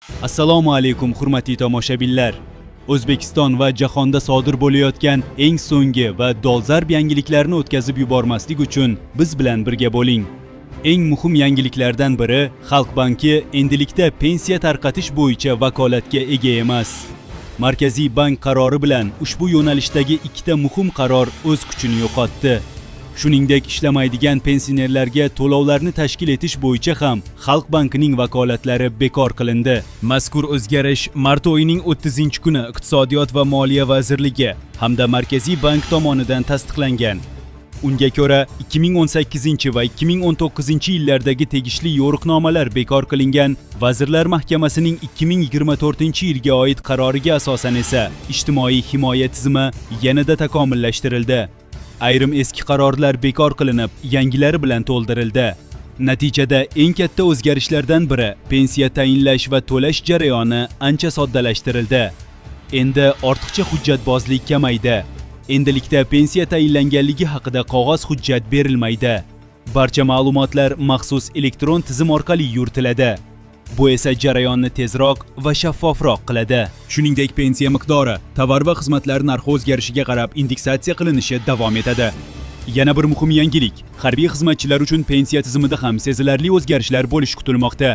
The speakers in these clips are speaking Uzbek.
Assalomu alaykum hurmatli tomoshabinlar. O'zbekiston va jahonda sodir bo'layotgan eng so'nggi va dolzarb yangiliklarni o'tkazib yubormaslik uchun biz bilan birga bo'ling. Eng muhim yangiliklardan biri Xalq banki endilikda pensiya tarqatish bo'yicha vakolatga ega emas. Markaziy bank qarori bilan ushbu yo'nalishdagi ikkita muhim qaror o'z kuchini yo'qotdi. Shuningdek, ishlamaydigan pensionerlarga to'lovlarni tashkil etish bo'yicha ham Xalq bankining vakolatlari bekor qilindi. Mazkur o'zgarish mart oyining 30-kuni Iqtisodiyot va Moliya vazirligi hamda Markaziy bank tomonidan tasdiqlangan. Unga ko'ra 2018 va 2019-yillardagi tegishli yo'riqnomalar bekor qilingan, Vazirlar Mahkamasining 2024-yilga oid qaroriga asosan esa ijtimoiy himoya tizimi yanada takomillashtirildi. Ayrim eski qarorlar bekor qilinib, yangilari bilan to'ldirildi. Natijada eng katta o'zgarishlardan biri pensiya tayinlash va to'lash jarayoni ancha soddalashtirildi. Endi ortiqcha hujjatbozlik kamaydi. Endilikda pensiya tayinlanganligi haqida qog'oz hujjat berilmaydi. Barcha ma'lumotlar maxsus elektron tizim orqali yuritiladi. Bu esa jarayonni tezroq va shaffofroq qiladi. Shuningdek, pensiya miqdori, tovar va xizmatlar narxi o'zgarishiga qarab indeksatsiya qilinishi davom etadi. Yana bir muhim yangilik, harbiy xizmatchilar uchun pensiya tizimida ham sezilarli o'zgarishlar bo'lishi kutilmoqda.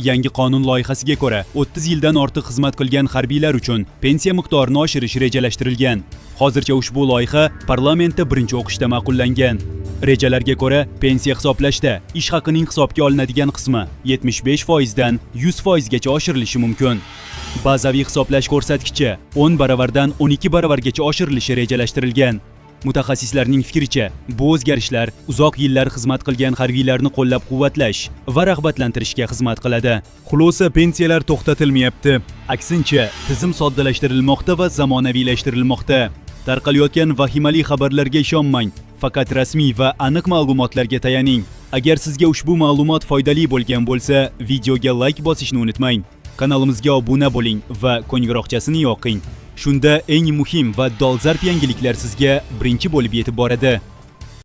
Yangi qonun loyihasiga ko'ra, 30 yildan ortiq xizmat qilgan harbiylar uchun pensiya miqdorini oshirish rejalashtirilgan. Hozircha ushbu loyiha parlamentda birinchi o'qishda ma'qullangan. Rejalarga ko'ra, pensiya hisoblashda ish haqining hisobga olinadigan qismi 75% dan 100% gacha oshirilishi mumkin. Bazaviy hisoblash ko'rsatkichi 10 baravardan 12 baravargacha oshirilishi rejalashtirilgan. Mutaxassislarning fikricha, bu o'zgarishlar uzoq yillar xizmat qilgan harbiylarni qo'llab-quvvatlash va rag'batlantirishga xizmat qiladi. Xulosa, pensiyalar to'xtatilmayapti. Aksincha, tizim soddalashtirilmoqda va zamonaviylashtirilmoqda. Tarqalayotgan vahimali xabarlarga ishonmang. Faqat rasmiy va aniq ma'lumotlarga tayaning. Agar sizga ushbu ma'lumot foydali bo'lgan bo'lsa, videoga like bosishni unutmang. Kanalimizga obuna bo'ling va qo'ng'iroqchasini yoqing. Shunda eng muhim va dolzarb yangiliklar sizga birinchi bo'lib yetib boradi.